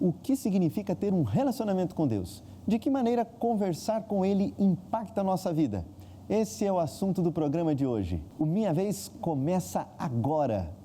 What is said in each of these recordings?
o que significa ter um relacionamento com Deus? De que maneira conversar com Ele impacta a nossa vida? Esse é o assunto do programa de hoje. O Minha Vez começa agora.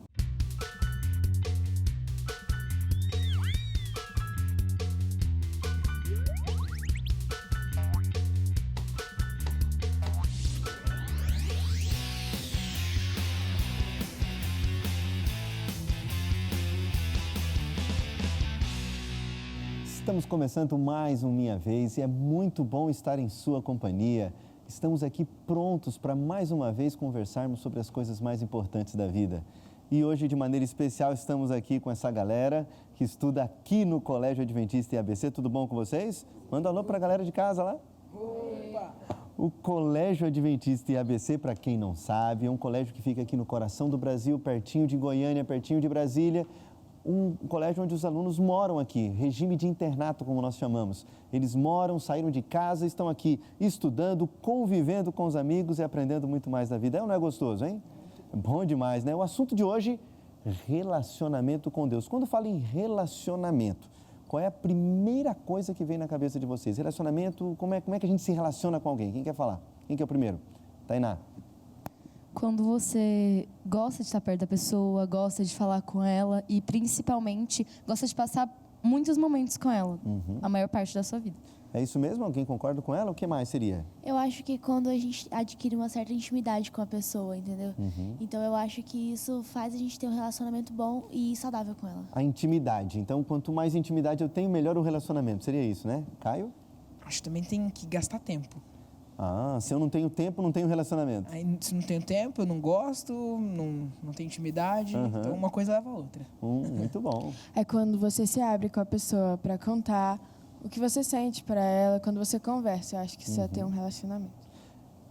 Estamos começando mais um Minha Vez e é muito bom estar em sua companhia. Estamos aqui prontos para mais uma vez conversarmos sobre as coisas mais importantes da vida. E hoje, de maneira especial, estamos aqui com essa galera que estuda aqui no Colégio Adventista IABC. Tudo bom com vocês? Manda um alô para a galera de casa lá. Opa! O Colégio Adventista IABC, para quem não sabe, é um colégio que fica aqui no coração do Brasil, pertinho de Goiânia, pertinho de Brasília. Um colégio onde os alunos moram aqui, regime de internato, como nós chamamos. Eles moram, saíram de casa, estão aqui estudando, convivendo com os amigos e aprendendo muito mais da vida. Não é gostoso, hein? É bom demais, né? O assunto de hoje, relacionamento com Deus. Quando falo em relacionamento, qual é a primeira coisa que vem na cabeça de vocês? Relacionamento, como é que a gente se relaciona com alguém? Quem quer falar? Quem que é o primeiro? Tainá. Quando você gosta de estar perto da pessoa, gosta de falar com ela e, principalmente, gosta de passar muitos momentos com ela, a maior parte da sua vida. É isso mesmo? Alguém concorda com ela? O que mais seria? Eu acho que quando a gente adquire uma certa intimidade com a pessoa, entendeu? Então, eu acho que isso faz a gente ter um relacionamento bom e saudável com ela. A intimidade. Então, quanto mais intimidade eu tenho, melhor o relacionamento. Seria isso, né? Caio? Acho que também tem que gastar tempo. Ah, se eu não tenho tempo, não tenho relacionamento. Aí, se não tenho tempo, eu não gosto, não tenho intimidade, então uma coisa leva a outra. Muito bom. É quando você se abre com a pessoa para contar o que você sente para ela, quando você conversa. Eu acho que isso é ter um relacionamento.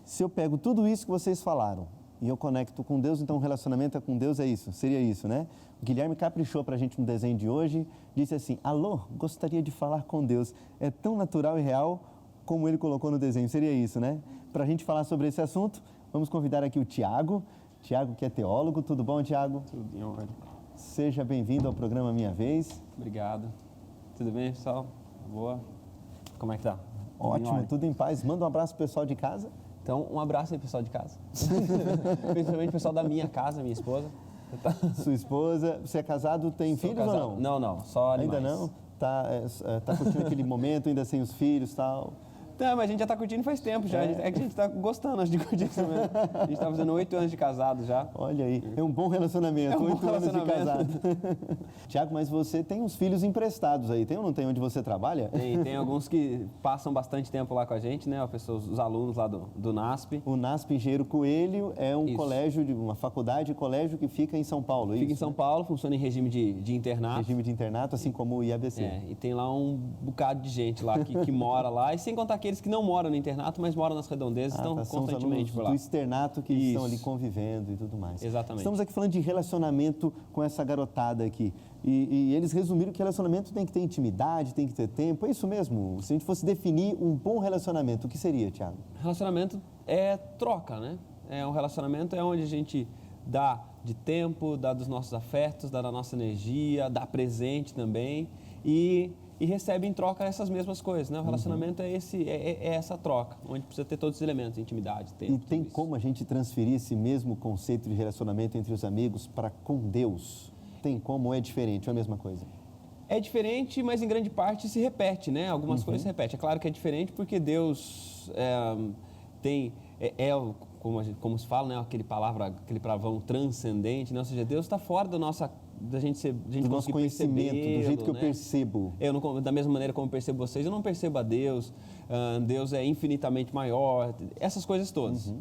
Se eu pego tudo isso que vocês falaram e eu conecto com Deus, então o relacionamento com Deus é isso, seria isso, né? O Guilherme caprichou pra gente no desenho de hoje, disse assim: alô, gostaria de falar com Deus. É tão natural e real como ele colocou no desenho, seria isso, né? Para a gente falar sobre esse assunto, vamos convidar aqui o Tiago. Tiago, que é teólogo. Tudo bom, Tiago? Tudo em ordem. Seja bem-vindo ao programa Minha Vez. Obrigado. Tudo bem, pessoal? Boa? Como é que tá? Ótimo, tudo em paz. Manda um abraço pro pessoal de casa. Então, um abraço aí, pessoal de casa. Principalmente o pessoal da minha casa, minha esposa. Sua esposa. Você é casado, tem filhos casado. ou não? Não, só animais. Ainda não? Tá curtindo aquele momento, ainda sem os filhos e tal? Não, mas a gente já tá curtindo faz tempo já. É que a gente tá gostando, acho, de curtir isso mesmo. A gente tá fazendo 8 anos de casado já. Olha aí, é um bom relacionamento, 8 anos de casado. Tiago, mas você tem uns filhos emprestados aí, tem ou não tem, onde você trabalha? Tem alguns que passam bastante tempo lá com a gente, né? Os alunos lá do NASP. O NASP Engenheiro Coelho é um Isso. colégio, uma faculdade, colégio que fica em São Paulo, Fica isso, em São Paulo, funciona em regime de internato. Regime de internato, assim como o IABC. E tem lá um bocado de gente lá que mora lá, e sem contar aqueles que não moram no internato, mas moram nas redondezas, estão constantemente por lá. Do externato que Isso. estão ali convivendo e tudo mais. Exatamente. Estamos aqui falando de relacionamento com essa garotada aqui. E eles resumiram que relacionamento tem que ter intimidade, tem que ter tempo. É isso mesmo? Se a gente fosse definir um bom relacionamento, o que seria, Tiago? Relacionamento é troca, né? Um relacionamento é onde a gente dá de tempo, dá dos nossos afetos, dá da nossa energia, dá presente também e recebe em troca essas mesmas coisas, né? O relacionamento é essa troca, onde precisa ter todos os elementos, intimidade, tempo. E tem como a gente transferir esse mesmo conceito de relacionamento entre os amigos para com Deus? Tem como ou é diferente, ou é a mesma coisa? É diferente, mas em grande parte se repete, né? Algumas coisas se repetem. É claro que é diferente porque Deus tem... como se fala, né? Aquele palavrão transcendente, né? Ou seja, Deus está fora da nossa... da gente do nosso conhecimento, do jeito que eu percebo. Da mesma maneira como eu percebo vocês, eu não percebo a Deus. Deus é infinitamente maior, essas coisas todas.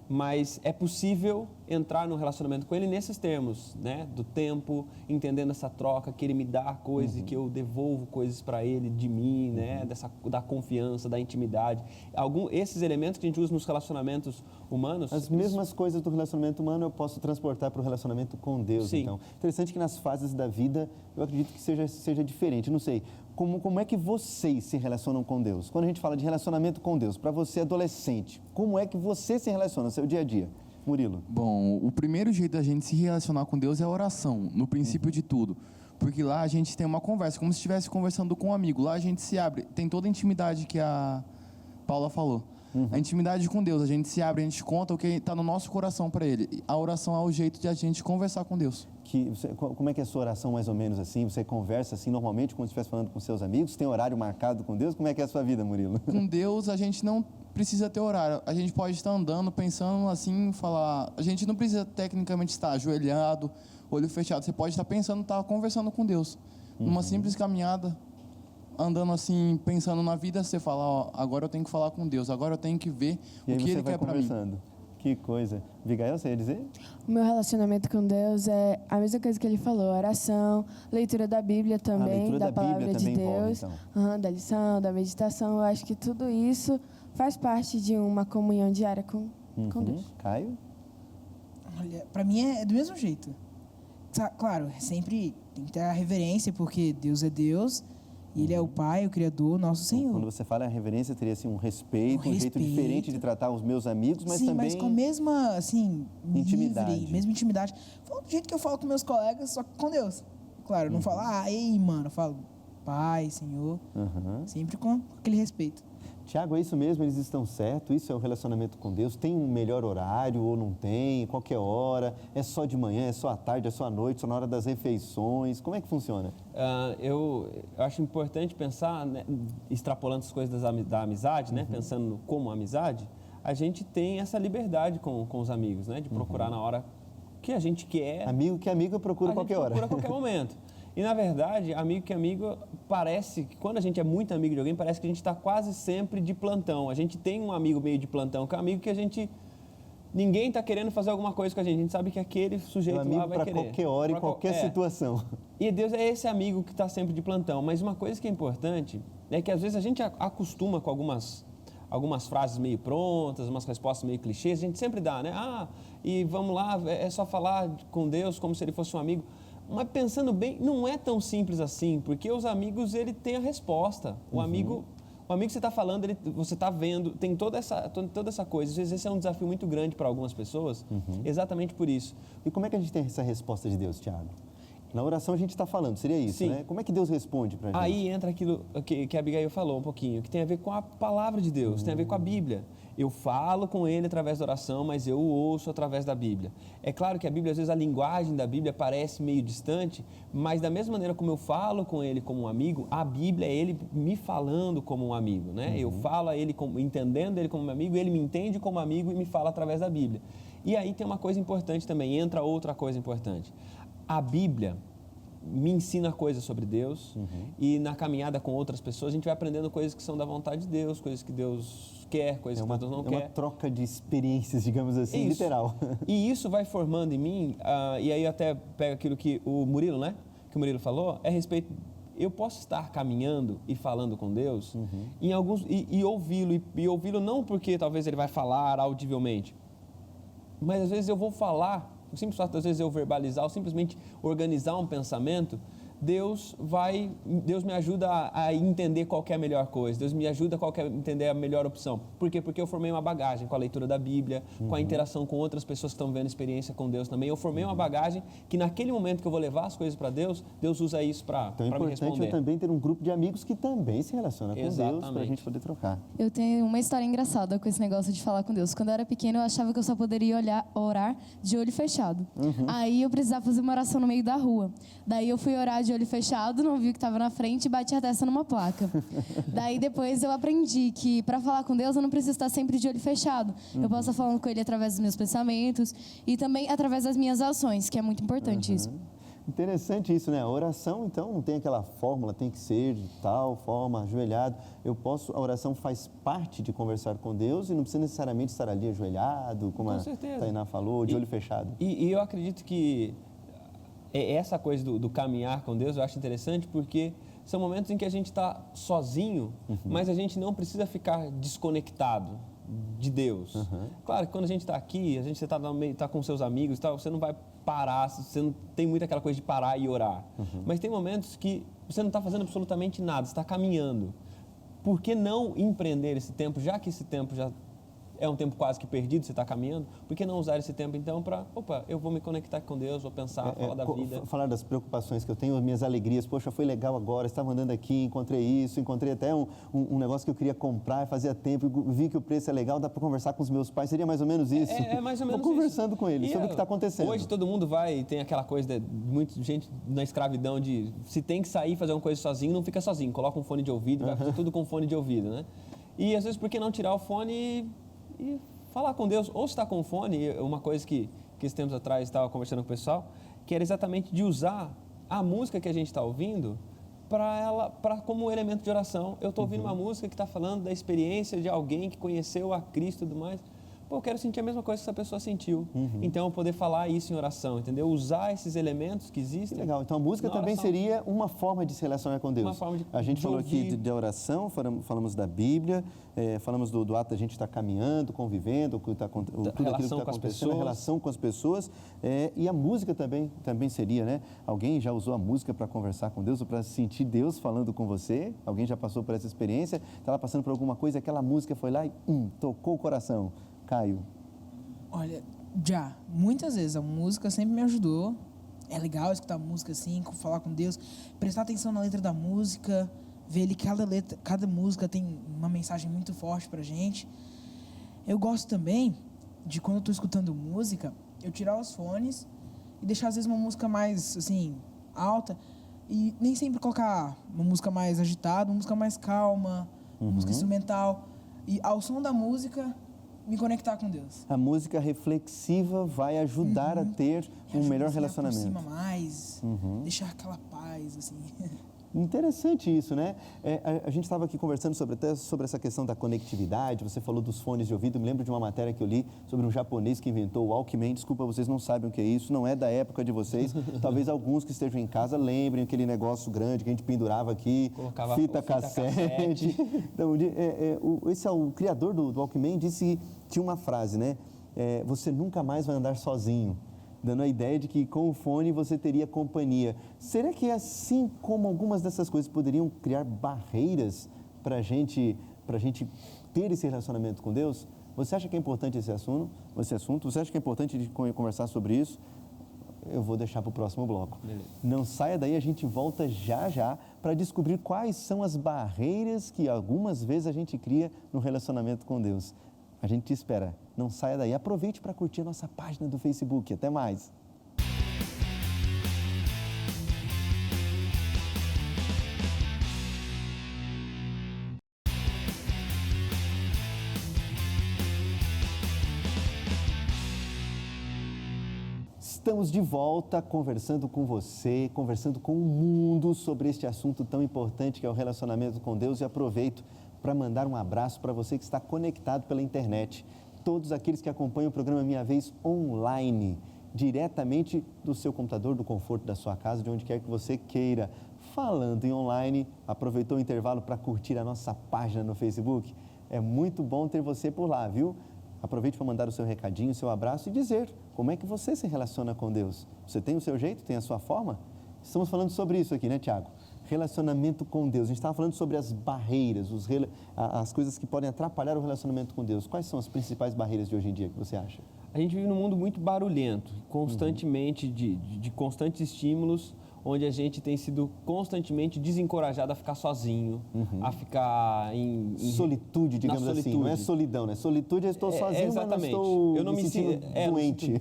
Mas é possível entrar no relacionamento com Ele nesses termos, né? Do tempo, entendendo essa troca, que Ele me dá coisas e que eu devolvo coisas para Ele de mim, né? Da confiança, da intimidade. Esses elementos que a gente usa nos relacionamentos humanos... As mesmas coisas do relacionamento humano eu posso transportar para o relacionamento com Deus, Sim. Então. Interessante que nas fases da vida eu acredito que seja diferente. Não sei, como é que vocês se relacionam com Deus? Quando a gente fala de relacionamento com Deus, para você adolescente, como é que você se relaciona no seu dia a dia? Murilo. Bom, o primeiro jeito da gente se relacionar com Deus é a oração, no princípio de tudo. Porque lá a gente tem uma conversa, como se estivesse conversando com um amigo. Lá a gente se abre, tem toda a intimidade que a Paula falou. A intimidade com Deus, a gente se abre, a gente conta o que está no nosso coração para Ele. A oração é o jeito de a gente conversar com Deus. Como é que é a sua oração, mais ou menos assim? Você conversa assim normalmente, como se estivesse falando com seus amigos? Tem horário marcado com Deus? Como é que é a sua vida, Murilo? Com Deus, a gente não precisa ter horário. A gente pode estar andando, pensando assim, falar... A gente não precisa tecnicamente estar ajoelhado, olho fechado. Você pode estar pensando, estar conversando com Deus. Numa simples caminhada, andando assim, pensando na vida, você fala, ó, agora eu tenho que falar com Deus, agora eu tenho que ver o que Ele quer para mim. Que coisa. Abigail, você ia dizer? O meu relacionamento com Deus é a mesma coisa que ele falou, oração, leitura da Bíblia também, da palavra de Deus, da lição, da meditação. Eu acho que tudo isso faz parte de uma comunhão diária com Deus. Caio? Olha, pra mim é do mesmo jeito. Claro, sempre tem que ter a reverência, porque Deus é Deus, e Ele é o Pai, o Criador, nosso Senhor. Quando você fala a reverência, teria assim, um respeito, um jeito diferente de tratar os meus amigos, mas sim, também... mas com a mesma, assim, intimidade. Livre, mesma intimidade. Falo do jeito que eu falo com meus colegas, só que com Deus. Claro, eu não falo, ei, mano, eu falo, Pai, Senhor, sempre com aquele respeito. Tiago, é isso mesmo? Eles estão certos? Isso é o relacionamento com Deus? Tem um melhor horário ou não tem? Qualquer hora? É só de manhã? É só à tarde? É só à noite? Só na hora das refeições? Como é que funciona? Eu acho importante pensar, né, extrapolando as coisas da amizade, né, pensando como amizade, a gente tem essa liberdade com os amigos, né, de procurar na hora que a gente quer. Amigo que amigo procura qualquer hora. Procura a qualquer momento. E, na verdade, amigo que amigo, parece que quando a gente é muito amigo de alguém, parece que a gente está quase sempre de plantão. A gente tem um amigo meio de plantão, que é um amigo que a gente... Ninguém está querendo fazer alguma coisa com a gente sabe que aquele sujeito lá vai querer. Para qualquer hora, em qualquer situação. E Deus é esse amigo que está sempre de plantão. Mas uma coisa que é importante é que, às vezes, a gente acostuma com algumas frases meio prontas, umas respostas meio clichês. A gente sempre dá, né? E vamos lá, é só falar com Deus como se Ele fosse um amigo. Mas pensando bem, não é tão simples assim, porque os amigos, ele tem a resposta. O amigo que você está falando, você está vendo, tem toda essa coisa. Às vezes esse é um desafio muito grande para algumas pessoas, exatamente por isso. E como é que a gente tem essa resposta de Deus, Tiago? Na oração a gente está falando, seria isso, Sim. né? Como é que Deus responde para a gente? Aí entra aquilo que a Abigail falou um pouquinho, que tem a ver com a palavra de Deus, tem a ver com a Bíblia. Eu falo com Ele através da oração, mas eu o ouço através da Bíblia. É claro que a Bíblia, às vezes, a linguagem da Bíblia parece meio distante, mas da mesma maneira como eu falo com Ele como um amigo, a Bíblia é Ele me falando como um amigo, né? Eu falo a Ele, entendendo Ele como um amigo, Ele me entende como amigo e me fala através da Bíblia. E aí tem uma coisa importante também, entra outra coisa importante. A Bíblia me ensina coisas sobre Deus e na caminhada com outras pessoas a gente vai aprendendo coisas que são da vontade de Deus, coisas que Deus quer, coisas que Deus não quer. É uma troca de experiências, digamos assim, literal. E isso vai formando em mim, e aí eu até pego aquilo que o Murilo, né? Que o Murilo falou, é a respeito... Eu posso estar caminhando e falando com Deus em alguns, e ouvi-lo não porque talvez ele vai falar audivelmente, mas às vezes eu vou falar. O simples fato, às vezes, eu verbalizar ou simplesmente organizar um pensamento, Deus me ajuda a entender qual que é a melhor coisa, Deus me ajuda a entender a melhor opção. Por quê? Porque eu formei uma bagagem com a leitura da Bíblia, com a interação com outras pessoas que estão vendo experiência com Deus também. Eu formei uma bagagem que naquele momento que eu vou levar as coisas para Deus, Deus usa isso para me responder. Então é importante eu também ter um grupo de amigos que também se relaciona com Deus para a gente poder trocar. Eu tenho uma história engraçada com esse negócio de falar com Deus. Quando eu era pequena, eu achava que eu só poderia orar de olho fechado. Aí eu precisava fazer uma oração no meio da rua. Daí eu fui orar de olho fechado, não vi o que estava na frente e bati a testa numa placa. Daí depois eu aprendi que para falar com Deus eu não preciso estar sempre de olho fechado. Eu posso estar falando com Ele através dos meus pensamentos e também através das minhas ações, que é muito importante isso. Interessante isso, né? A oração, então, não tem aquela fórmula, tem que ser de tal forma, ajoelhado. A oração faz parte de conversar com Deus e não precisa necessariamente estar ali ajoelhado, como a Tainá falou, de olho fechado. E eu acredito que essa coisa do caminhar com Deus eu acho interessante porque são momentos em que a gente está sozinho, mas a gente não precisa ficar desconectado de Deus. Claro que quando a gente está aqui, você está com seus amigos e tal, você não vai parar, você não tem muito aquela coisa de parar e orar. Mas tem momentos que você não está fazendo absolutamente nada, você está caminhando. Por que não empreender esse tempo, já que esse tempo já é um tempo quase que perdido, você está caminhando, por que não usar esse tempo então para, eu vou me conectar com Deus, vou pensar, falar da vida. Falar das preocupações que eu tenho, as minhas alegrias. Poxa, foi legal agora, estava andando aqui, encontrei isso, encontrei até um negócio que eu queria comprar, fazia tempo, vi que o preço é legal, dá para conversar com os meus pais, seria mais ou menos isso? É mais ou menos isso. Vou conversando com eles sobre o que está acontecendo. Hoje todo mundo tem aquela coisa, muita gente na escravidão de, se tem que sair fazer uma coisa sozinho, não fica sozinho, coloca um fone de ouvido, vai fazer tudo com fone de ouvido, né? E às vezes, por que não tirar o fone e falar com Deus? Ou se está com o fone, uma coisa que esses tempos atrás estava conversando com o pessoal, que era exatamente de usar a música que a gente está ouvindo como elemento de oração. Eu estou ouvindo uma música que está falando da experiência de alguém que conheceu a Cristo e tudo mais. Eu quero sentir a mesma coisa que essa pessoa sentiu. Então, eu poder falar isso em oração, entendeu? Usar esses elementos que existem. Legal. Então, a música também seria uma forma de se relacionar com Deus. Uma forma a gente falou aqui de oração, falamos da Bíblia, falamos do ato da gente estar caminhando, convivendo, tudo aquilo que está acontecendo, a relação com as pessoas. E a música também seria, né? Alguém já usou a música para conversar com Deus ou para sentir Deus falando com você? Alguém já passou por essa experiência? Estava passando por alguma coisa, aquela música foi lá e tocou o coração. Caio. Olha, muitas vezes a música sempre me ajudou. É legal escutar música assim, falar com Deus, prestar atenção na letra da música, ver que cada música tem uma mensagem muito forte pra gente. Eu gosto também de, quando eu tô escutando música, eu tirar os fones e deixar às vezes uma música mais assim, alta, e nem sempre colocar uma música mais agitada, uma música mais calma, uma música instrumental, e ao som da música me conectar com Deus. A música reflexiva vai ajudar a ter um melhor relacionamento. Aproxima mais, deixar aquela paz, assim. Interessante isso, né? A gente estava aqui conversando até sobre essa questão da conectividade, você falou dos fones de ouvido, me lembro de uma matéria que eu li sobre um japonês que inventou o Walkman. Desculpa, vocês não sabem o que é isso, não é da época de vocês, talvez alguns que estejam em casa lembrem aquele negócio grande que a gente pendurava aqui, colocava fita cassete. Então, o criador do Walkman disse que tinha uma frase, né? Você nunca mais vai andar sozinho, dando a ideia de que com o fone você teria companhia. Será que é assim como algumas dessas coisas poderiam criar barreiras para a gente ter esse relacionamento com Deus? Você acha que é importante esse assunto? Você acha que é importante de conversar sobre isso? Eu vou deixar para o próximo bloco. Beleza. Não saia daí, a gente volta já para descobrir quais são as barreiras que algumas vezes a gente cria no relacionamento com Deus. A gente te espera. Não saia daí. Aproveite para curtir a nossa página do Facebook. Até mais. Estamos de volta conversando com você, conversando com o mundo sobre este assunto tão importante que é o relacionamento com Deus, e aproveito para mandar um abraço para você que está conectado pela internet. Todos aqueles que acompanham o programa Minha Vez online, diretamente do seu computador, do conforto da sua casa, de onde quer que você queira. Falando em online, aproveitou o intervalo para curtir a nossa página no Facebook? É muito bom ter você por lá, viu? Aproveite para mandar o seu recadinho, o seu abraço e dizer como é que você se relaciona com Deus. Você tem o seu jeito, tem a sua forma? Estamos falando sobre isso aqui, né, Tiago? Relacionamento com Deus. A gente estava falando sobre as barreiras, as coisas que podem atrapalhar o relacionamento com Deus. Quais são as principais barreiras de hoje em dia que você acha? A gente vive num mundo muito barulhento, constantemente, de constantes estímulos, onde a gente tem sido constantemente desencorajado a ficar sozinho, a ficar em solitude, digamos assim. Não é solidão, né? Solitude eu estou sozinho, exatamente. Mas eu não me sinto doente.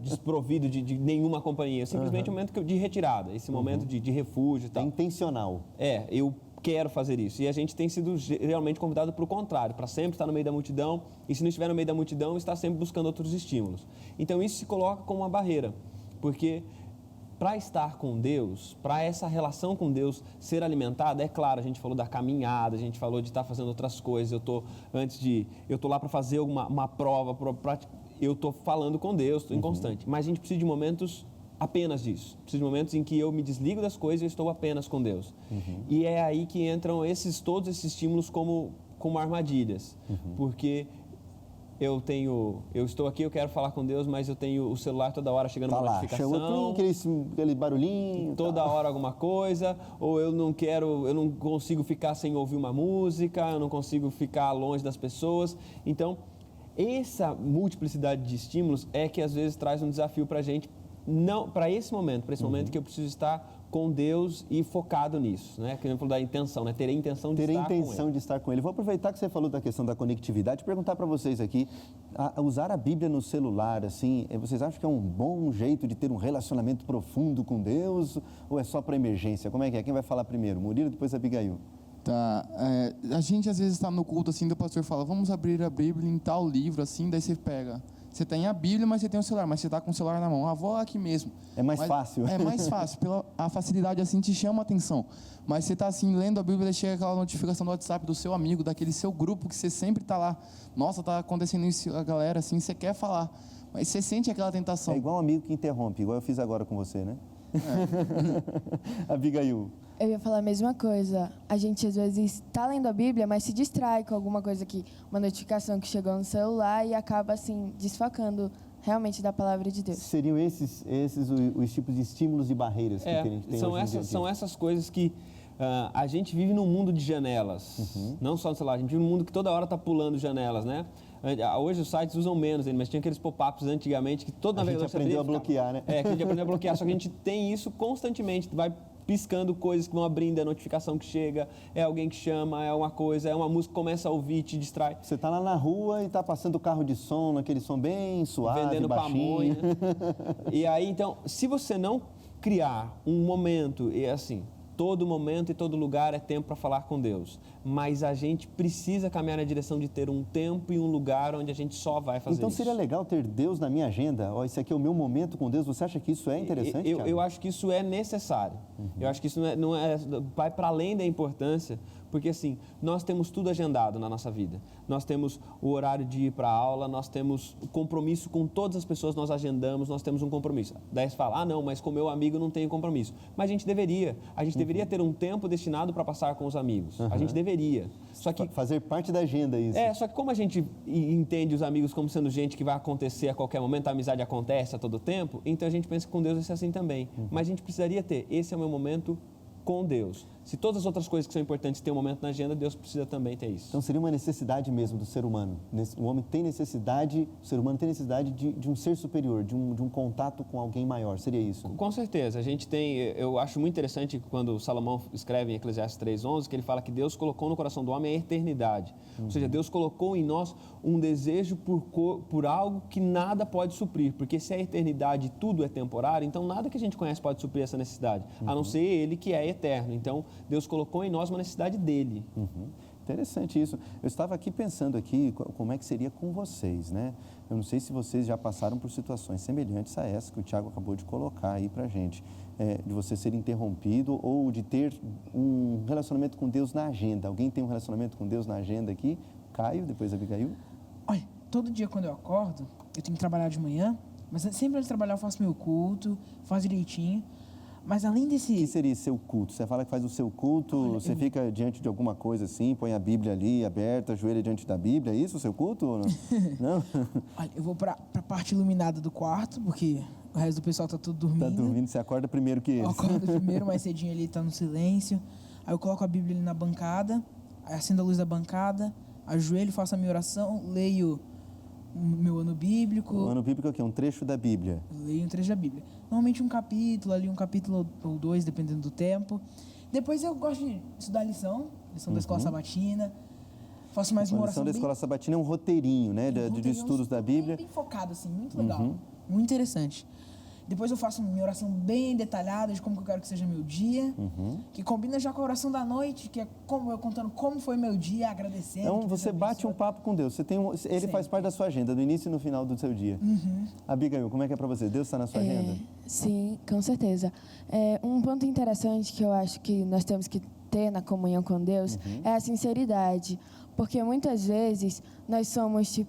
Desprovido de nenhuma companhia. Simplesmente um momento de retirada, esse momento de refúgio e tal. É intencional. Eu quero fazer isso. E a gente tem sido realmente convidado para o contrário, para sempre estar no meio da multidão, e se não estiver no meio da multidão, estar sempre buscando outros estímulos. Então isso se coloca como uma barreira, porque para estar com Deus, para essa relação com Deus ser alimentada, é claro, a gente falou da caminhada, a gente falou de estar fazendo outras coisas, eu estou lá para fazer uma prova, eu estou falando com Deus, estou em constante, mas a gente precisa de momentos apenas disso, precisa de momentos em que eu me desligo das coisas e eu estou apenas com Deus. E é aí que entram todos esses estímulos como armadilhas, porque eu estou aqui, eu quero falar com Deus, mas eu tenho o celular toda hora chegando uma notificação. Aquele barulhinho. Toda hora alguma coisa, ou eu não consigo ficar sem ouvir uma música, eu não consigo ficar longe das pessoas. Então, essa multiplicidade de estímulos é que às vezes traz um desafio para a gente, para esse momento que eu preciso estar com Deus e focado nisso, né? Que eu falou da intenção, né? Ter a intenção de estar com Ele. Vou aproveitar que você falou da questão da conectividade e perguntar para vocês aqui, usar a Bíblia no celular, assim, vocês acham que é um bom jeito de ter um relacionamento profundo com Deus ou é só para emergência? Como é que é? Quem vai falar primeiro? Murilo, depois Abigail. Tá, a gente às vezes está no culto assim, o pastor fala, vamos abrir a Bíblia em tal livro, assim, daí você pega. Você tem a Bíblia, mas você tem o celular, mas você está com o celular na mão. Ah, vou aqui mesmo. É mais fácil. É mais fácil, a facilidade assim te chama a atenção. Mas você está assim, lendo a Bíblia, chega aquela notificação do WhatsApp do seu amigo, daquele seu grupo que você sempre está lá. Nossa, está acontecendo isso, a galera assim, você quer falar. Mas você sente aquela tentação. É igual um amigo que interrompe, igual eu fiz agora com você, né? Abigail. Eu ia falar a mesma coisa. A gente às vezes está lendo a Bíblia, mas se distrai com alguma coisa uma notificação que chegou no celular e acaba assim desfocando realmente da palavra de Deus. Seriam esses os tipos de estímulos e barreiras que a gente tem hoje em dia? São essas coisas que a gente vive num mundo de janelas, não só no celular, a gente vive num mundo que toda hora está pulando janelas, né? Hoje os sites usam menos, mas tinha aqueles pop-ups antigamente que toda vez a gente aprendeu a bloquear, né? Que a gente aprendeu a bloquear, só que a gente tem isso constantemente, vai piscando coisas que vão abrindo, a notificação que chega, é alguém que chama, é uma coisa, é uma música que começa a ouvir, te distrai. Você está lá na rua e está passando o carro de som, naquele som bem suave, vendendo baixinho. pamonha. E aí, então, se você não criar um momento, e assim, todo momento e todo lugar é tempo para falar com Deus. Mas a gente precisa caminhar na direção de ter um tempo e um lugar onde a gente só vai fazer isso. Então seria legal ter Deus na minha agenda? Esse aqui é o meu momento com Deus. Você acha que isso é interessante? Eu acho que isso é necessário. Eu acho que isso vai para além da importância, porque assim, nós temos tudo agendado na nossa vida. Nós temos o horário de ir para a aula, nós temos o compromisso com todas as pessoas, nós agendamos, nós temos um compromisso. Daí você fala, não, mas com meu amigo não tenho compromisso. Mas a gente deveria ter um tempo destinado para passar com os amigos. A gente deveria. Só que fazer parte da agenda isso. Só que como a gente entende os amigos como sendo gente que vai acontecer a qualquer momento, a amizade acontece a todo tempo, então a gente pensa que com Deus vai ser assim também. Mas a gente precisaria ter, esse é o meu momento com Deus. Se todas as outras coisas que são importantes têm um momento na agenda, Deus precisa também ter isso. Então seria uma necessidade mesmo do ser humano. O homem tem necessidade, o ser humano tem necessidade de um ser superior, de um contato com alguém maior. Seria isso? Com certeza. A gente tem, eu acho muito interessante quando Salomão escreve em Eclesiastes 3:11, que ele fala que Deus colocou no coração do homem a eternidade. Ou seja, Deus colocou em nós um desejo por algo que nada pode suprir. Porque se a eternidade tudo é temporário, então nada que a gente conhece pode suprir essa necessidade, a não ser Ele que é eterno. Então, Deus colocou em nós uma necessidade dele. Interessante isso. Eu estava aqui pensando aqui como é que seria com vocês, né? Eu não sei se vocês já passaram por situações semelhantes a essa que o Tiago acabou de colocar aí pra gente, de você ser interrompido ou de ter um relacionamento com Deus na agenda. Alguém tem um relacionamento com Deus na agenda aqui? Caio, depois Abigail. Olha, todo dia quando eu acordo, eu tenho que trabalhar de manhã, mas sempre antes de trabalhar eu faço meu culto, faço direitinho. Mas além desse... O que seria seu culto? Você fala que faz o seu culto, você fica diante de alguma coisa assim, põe a Bíblia ali aberta, ajoelha diante da Bíblia, é isso o seu culto ou não? Não? Olha, eu vou para a parte iluminada do quarto, porque o resto do pessoal tá tudo dormindo. Tá dormindo, você acorda primeiro que eles. Eu acordo primeiro, mais cedinho ali, tá no silêncio. Aí eu coloco a Bíblia ali na bancada, aí acendo a luz da bancada, ajoelho, faço a minha oração, leio o meu ano bíblico. O ano bíblico é o quê? Um trecho da Bíblia? Eu leio um trecho da Bíblia. Normalmente um capítulo ou dois, dependendo do tempo. Depois eu gosto de estudar a lição da Escola Sabatina. Faço mais uma oração. A lição da Escola Sabatina é um roteirinho, né? De estudos da Bíblia. Bem focado, assim, muito legal. Muito interessante. Depois eu faço minha oração bem detalhada de como que eu quero que seja meu dia, que combina já com a oração da noite, que é como eu contando como foi meu dia, agradecendo. Então você bate um papo com Deus. Ele faz parte da sua agenda, do início e no final do seu dia. Abigail, como é que é para você? Deus está na sua agenda? Sim, com certeza. Um ponto interessante que eu acho que nós temos que ter na comunhão com Deus é a sinceridade. Porque muitas vezes nós somos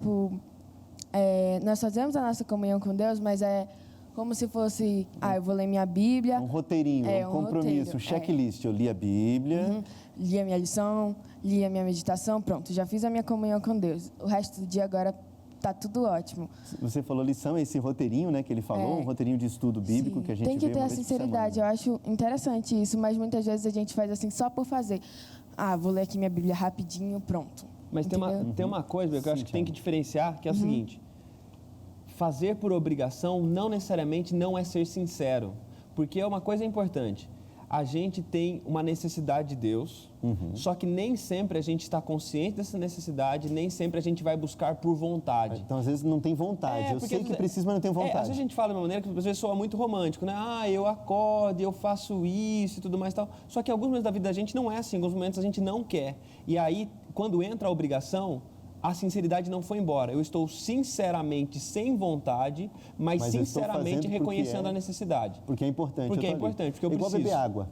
nós fazemos a nossa comunhão com Deus, mas é como se fosse, eu vou ler minha Bíblia. Um roteirinho, um compromisso, um checklist. Eu li a Bíblia. Li a minha lição, li a minha meditação, pronto, já fiz a minha comunhão com Deus. O resto do dia agora tá tudo ótimo. Você falou lição, esse roteirinho, né, que ele falou, um roteirinho de estudo bíblico que a gente tem que ter a sinceridade, eu acho interessante isso, mas muitas vezes a gente faz assim só por fazer. Vou ler aqui minha Bíblia rapidinho, pronto. Mas tem uma coisa que eu acho que tem que diferenciar, que é o seguinte: fazer por obrigação não necessariamente não é ser sincero, porque é uma coisa importante. A gente tem uma necessidade de Deus, só que nem sempre a gente está consciente dessa necessidade, nem sempre a gente vai buscar por vontade. Então, às vezes, não tem vontade. Eu sei que preciso, mas não tenho vontade. Às vezes a gente fala de uma maneira que às vezes soa muito romântico, né? Eu acordo, eu faço isso e tudo mais e tal. Só que em alguns momentos da vida da gente não é assim, em alguns momentos a gente não quer. E aí, quando entra a obrigação, a sinceridade não foi embora. Eu estou sinceramente sem vontade, mas sinceramente reconhecendo a necessidade. Porque é importante. Porque é importante, porque eu preciso. Igual beber água.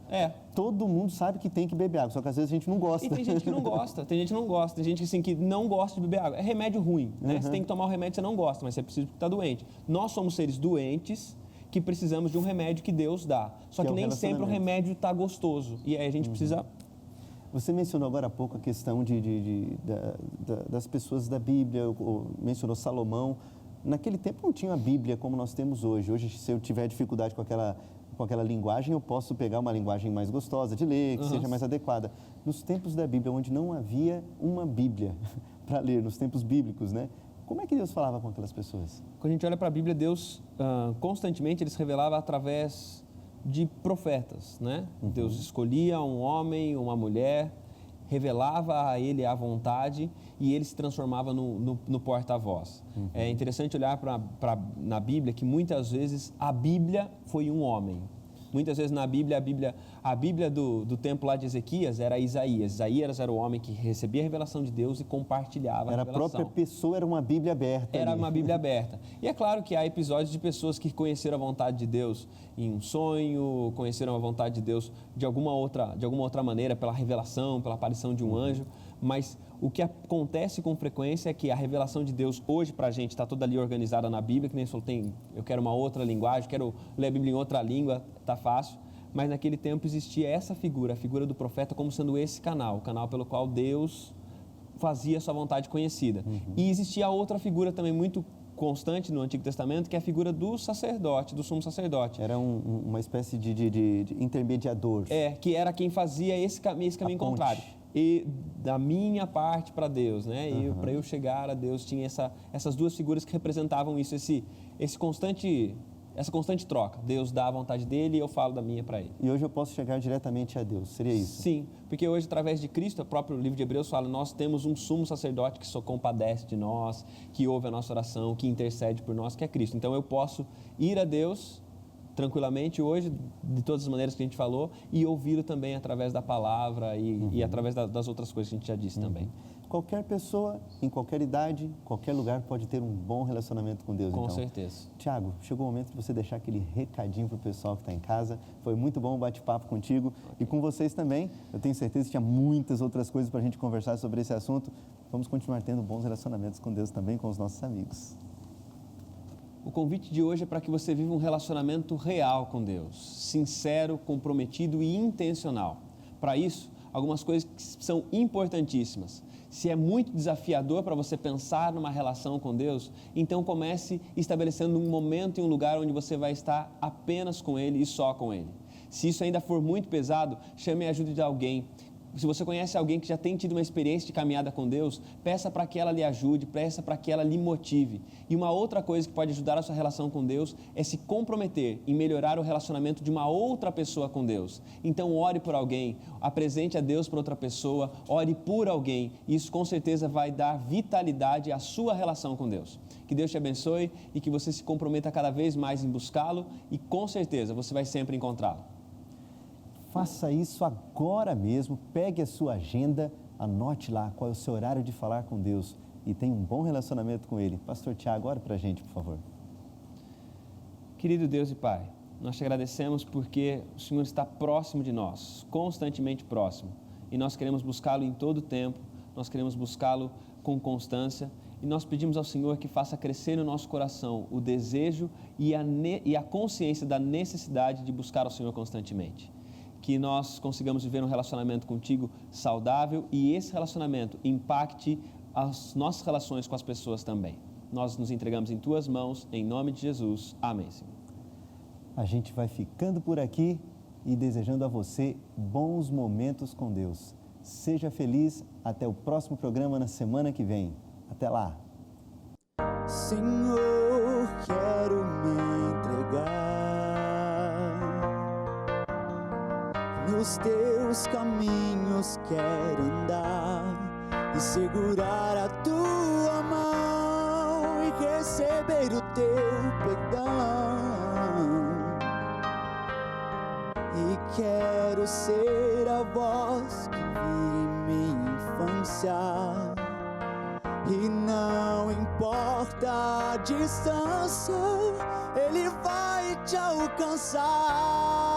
Todo mundo sabe que tem que beber água, só que às vezes a gente não gosta. E tem gente que não gosta, tem gente assim, que não gosta de beber água. É remédio ruim, né? Você tem que tomar o remédio que você não gosta, mas você precisa porque está doente. Nós somos seres doentes que precisamos de um remédio que Deus dá. Só que nem sempre o remédio está gostoso. E aí a gente precisa... Você mencionou agora há pouco a questão das pessoas da Bíblia, mencionou Salomão. Naquele tempo não tinha a Bíblia como nós temos hoje. Hoje, se eu tiver dificuldade com aquela linguagem, eu posso pegar uma linguagem mais gostosa de ler, que seja mais adequada. Nos tempos da Bíblia, onde não havia uma Bíblia para ler, nos tempos bíblicos, né? Como é que Deus falava com aquelas pessoas? Quando a gente olha para a Bíblia, Deus constantemente ele se revelava através de profetas, né? Deus escolhia um homem, uma mulher, revelava a ele a vontade e ele se transformava no porta-voz. É interessante olhar na Bíblia que muitas vezes a Bíblia foi um homem. Muitas vezes na Bíblia, a Bíblia do tempo lá de Ezequias era Isaías. Isaías era o homem que recebia a revelação de Deus e compartilhava a revelação. A própria pessoa era uma Bíblia aberta. Era uma Bíblia aberta. E é claro que há episódios de pessoas que conheceram a vontade de Deus em um sonho, conheceram a vontade de Deus de alguma outra maneira, pela revelação, pela aparição de um anjo. Mas o que acontece com frequência é que a revelação de Deus hoje para a gente está toda ali organizada na Bíblia, que nem você falou, eu quero uma outra linguagem, quero ler a Bíblia em outra língua, está fácil. Mas naquele tempo existia essa figura, a figura do profeta, como sendo esse canal, o canal pelo qual Deus fazia a sua vontade conhecida. E existia outra figura também muito constante no Antigo Testamento, que é a figura do sacerdote, do sumo sacerdote. Era uma espécie de intermediador. Que era quem fazia esse caminho contrário. E da minha parte para Deus, né? E para eu chegar a Deus tinha essas duas figuras que representavam isso, essa constante troca. Deus dá a vontade dele e eu falo da minha para ele. E hoje eu posso chegar diretamente a Deus, seria isso? Sim, porque hoje através de Cristo, o próprio livro de Hebreus fala, nós temos um sumo sacerdote que só compadece de nós, que ouve a nossa oração, que intercede por nós, que é Cristo. Então eu posso ir a Deus tranquilamente hoje, de todas as maneiras que a gente falou, e ouvi-lo também através da palavra e através das outras coisas que a gente já disse também. Qualquer pessoa, em qualquer idade, qualquer lugar, pode ter um bom relacionamento com Deus. Com certeza. Tiago, chegou o momento de você deixar aquele recadinho para o pessoal que está em casa. Foi muito bom o bate-papo contigo e com vocês também. Eu tenho certeza que tinha muitas outras coisas para a gente conversar sobre esse assunto. Vamos continuar tendo bons relacionamentos com Deus também, com os nossos amigos. O convite de hoje é para que você viva um relacionamento real com Deus, sincero, comprometido e intencional. Para isso, algumas coisas que são importantíssimas. Se é muito desafiador para você pensar numa relação com Deus, então comece estabelecendo um momento e um lugar onde você vai estar apenas com Ele e só com Ele. Se isso ainda for muito pesado, chame a ajuda de alguém. Se você conhece alguém que já tem tido uma experiência de caminhada com Deus, peça para que ela lhe ajude, peça para que ela lhe motive. E uma outra coisa que pode ajudar a sua relação com Deus é se comprometer em melhorar o relacionamento de uma outra pessoa com Deus. Então ore por alguém, apresente a Deus para outra pessoa, ore por alguém. Isso com certeza vai dar vitalidade à sua relação com Deus. Que Deus te abençoe e que você se comprometa cada vez mais em buscá-lo e com certeza você vai sempre encontrá-lo. Faça isso agora mesmo, pegue a sua agenda, anote lá qual é o seu horário de falar com Deus e tenha um bom relacionamento com Ele. Pastor Tiago, ore para a gente, por favor. Querido Deus e Pai, nós te agradecemos porque o Senhor está próximo de nós, constantemente próximo. E nós queremos buscá-lo em todo o tempo, nós queremos buscá-lo com constância. E nós pedimos ao Senhor que faça crescer no nosso coração o desejo e a consciência da necessidade de buscar ao Senhor constantemente. Que nós consigamos viver um relacionamento contigo saudável e esse relacionamento impacte as nossas relações com as pessoas também. Nós nos entregamos em Tuas mãos, em nome de Jesus. Amém, Senhor. A gente vai ficando por aqui e desejando a você bons momentos com Deus. Seja feliz. Até o próximo programa na semana que vem. Até lá. Senhor, quero me entregar, nos teus caminhos quero andar e segurar a tua mão e receber o teu perdão. E quero ser a voz que vi em minha infância, e não importa a distância, Ele vai te alcançar.